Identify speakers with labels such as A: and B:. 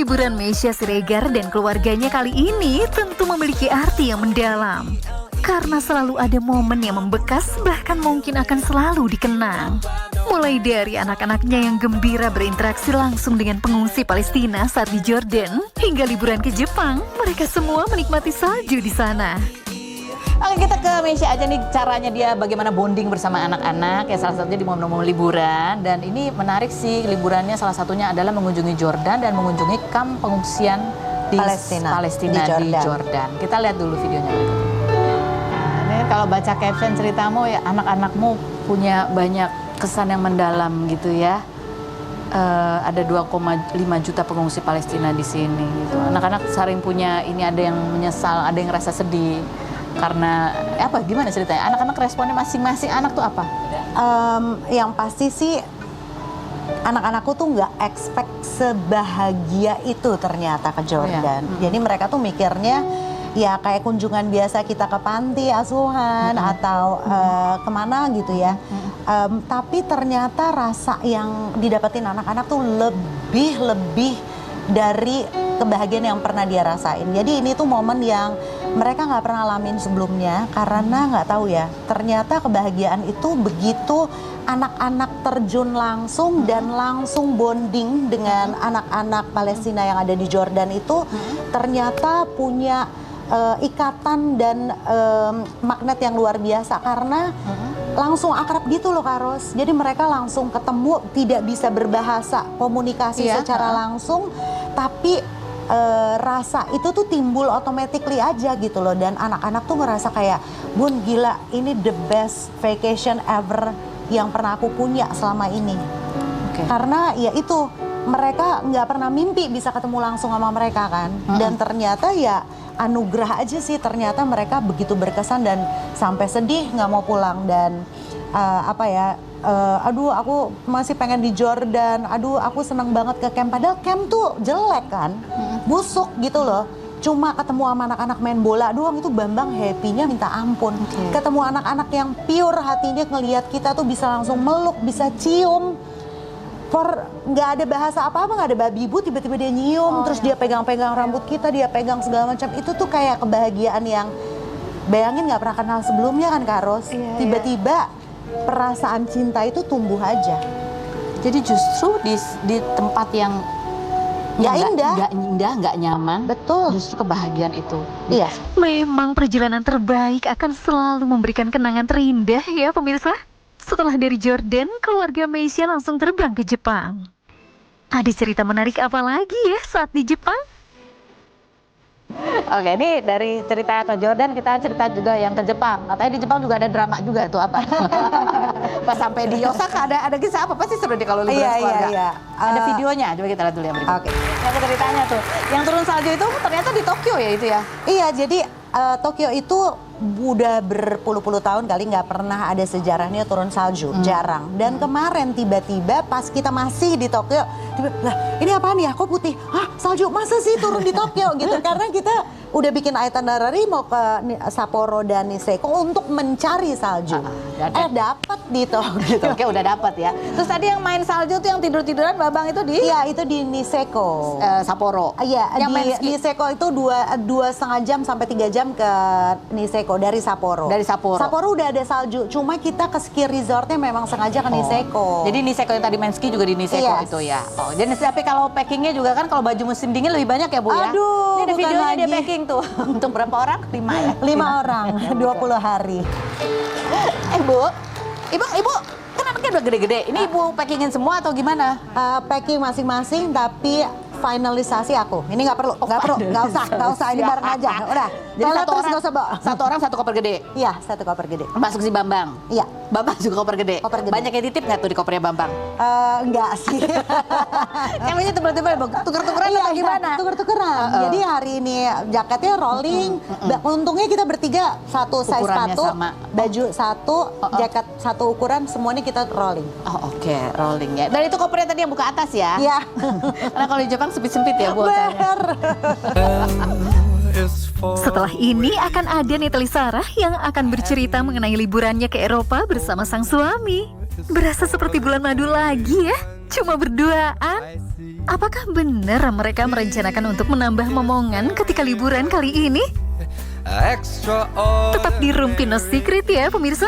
A: Liburan Meisya Siregar dan keluarganya kali ini tentu memiliki arti yang mendalam. Karena selalu ada momen yang membekas, bahkan mungkin akan selalu dikenang. Mulai dari anak-anaknya yang gembira berinteraksi langsung dengan pengungsi Palestina saat di Jordan, hingga liburan ke Jepang, mereka semua menikmati salju di sana.
B: Oke, kita ke Meisya aja nih, caranya dia bagaimana bonding bersama anak-anak ya, salah satunya di momen-momen liburan. Dan ini menarik sih, liburannya salah satunya adalah mengunjungi Jordan dan mengunjungi kamp pengungsian di Palestina di Jordan. Kita lihat dulu videonya berikut ini. Nah, ini kalau baca caption ceritamu ya, anak-anakmu punya banyak kesan yang mendalam gitu ya. Ada 2,5 juta pengungsi Palestina di sini gitu. Anak-anak sering punya ini, ada yang menyesal, ada yang rasa sedih. Karena apa, gimana ceritanya? Anak-anak responnya masing-masing anak tuh apa?
C: Yang pasti sih anak-anakku tuh nggak expect sebahagia itu ternyata ke Jordan.
B: Oh, ya.
C: Jadi mereka tuh mikirnya ya kayak kunjungan biasa kita ke panti asuhan atau kemana gitu ya. Tapi ternyata rasa yang didapetin anak-anak tuh lebih dari kebahagiaan yang pernah dia rasain. Jadi ini tuh momen yang mereka nggak pernah alamin sebelumnya, karena nggak tahu ya, ternyata kebahagiaan itu begitu anak-anak terjun langsung dan langsung bonding dengan anak-anak Palestina yang ada di Jordan itu ternyata punya ikatan dan magnet yang luar biasa, karena langsung akrab gitu loh Kak Ros. Jadi mereka langsung ketemu, tidak bisa berbahasa, komunikasi secara langsung, tapi rasa itu tuh timbul automatically aja gitu loh. Dan anak-anak tuh ngerasa kayak, Bun gila, ini the best vacation ever yang pernah aku punya selama ini. Karena ya itu, mereka nggak pernah mimpi bisa ketemu langsung sama mereka kan. Dan ternyata ya anugerah aja sih, ternyata mereka begitu berkesan dan sampai sedih nggak mau pulang. Dan aduh aku masih pengen di Jordan, aduh aku seneng banget ke camp. Padahal camp tuh jelek kan, busuk gitu loh. Cuma ketemu sama anak-anak main bola doang, itu Bambang happy-nya minta ampun. Ketemu anak-anak yang pure hatinya ngelihat kita tuh bisa langsung meluk, bisa cium. Nggak ada bahasa apa-apa, nggak ada babi ibu, tiba-tiba dia nyium, terus dia pegang-pegang rambut kita, dia pegang segala macam. Itu tuh kayak kebahagiaan yang bayangin nggak pernah kenal sebelumnya kan Kak Ros. Tiba-tiba perasaan cinta itu tumbuh aja.
B: Jadi justru di tempat yang
C: nggak
A: indah,
B: nggak nyaman,
C: betul,
B: justru kebahagiaan itu.
C: Iya.
A: Memang perjalanan terbaik akan selalu memberikan kenangan terindah ya pemirsa. Setelah dari Jordan, keluarga Meisya langsung terbang ke Jepang. Ada cerita menarik apa lagi ya saat di Jepang?
B: Oke, ini dari cerita ke Jordan, kita cerita juga yang ke Jepang. Katanya di Jepang juga ada drama juga tuh, apa? Pas sampai di Osaka ada kisah apa? Pasti seru deh kalau liburan keluarga.
C: Iya.
B: Ada videonya, coba kita lihat dulu yang berikut.
C: Oke.
B: Yang ceritanya tuh, yang turun salju itu ternyata di Tokyo ya itu ya?
C: Iya, jadi Tokyo itu udah berpuluh-puluh tahun kali nggak pernah ada sejarahnya turun salju, jarang. Dan kemarin tiba-tiba pas kita masih di Tokyo, lah ini apaan ya, kok putih? Hah, salju, masa sih turun di Tokyo gitu? Karena kita udah bikin itinerary mau ke Sapporo dan Niseko untuk mencari salju. Dapat di Tokyo.
B: Oke, udah dapat ya. Terus tadi yang main salju tuh yang tidur-tiduran Babang itu di?
C: Iya, itu di Niseko.
B: Sapporo.
C: Iya,
B: yang
C: di Niseko itu 2,5 jam sampai 3 jam ke Niseko dari Sapporo.
B: Dari Sapporo.
C: Sapporo udah ada salju, cuma kita ke ski resortnya memang sengaja ke Niseko.
B: Jadi Niseko yang tadi main ski juga di Niseko itu ya. Oh, jadi tapi kalau packingnya juga kan kalau baju musim dingin lebih banyak ya Bu ya?
C: Aduh,
B: ini ada videonya
C: lagi.
B: Dia packing tuh. Untuk berapa orang? 5 ya?
C: 5 orang, 20 hari.
B: Ibu, kan anaknya udah gede-gede. Ini Ibu packingin semua atau gimana?
C: Packing masing-masing, tapi finalisasi aku. Ini nggak perlu, nggak usah. Ini bareng aja. Udah.
B: Jadi satu orang satu koper gede.
C: Iya, satu koper gede.
B: Masuk si Bambang.
C: Iya.
B: Bambang juga koper gede. Banyak yang titip nggak tuh di kopernya Bambang?
C: Enggak sih.
B: Yang ini tiba-tiba tuker-tukeran atau gimana?
C: Tuker-tukeran. Jadi hari ini jaketnya rolling. Untungnya kita bertiga satu size
B: Ukurannya
C: sepatu,
B: sama.
C: baju satu, jaket satu ukuran, semuanya kita rolling.
B: Oh oke, rolling ya. Dan itu kopernya tadi yang buka atas ya?
C: Iya.
B: Karena kalau di Jepang sempit-sempit ya buatannya.
A: Setelah ini akan ada Netali Sarah yang akan bercerita mengenai liburannya ke Eropa bersama sang suami. Berasa seperti bulan madu lagi ya, cuma berduaan. Apakah benar mereka merencanakan untuk menambah momongan ketika liburan kali ini? Tetap di Rumpino Secret ya pemirsa.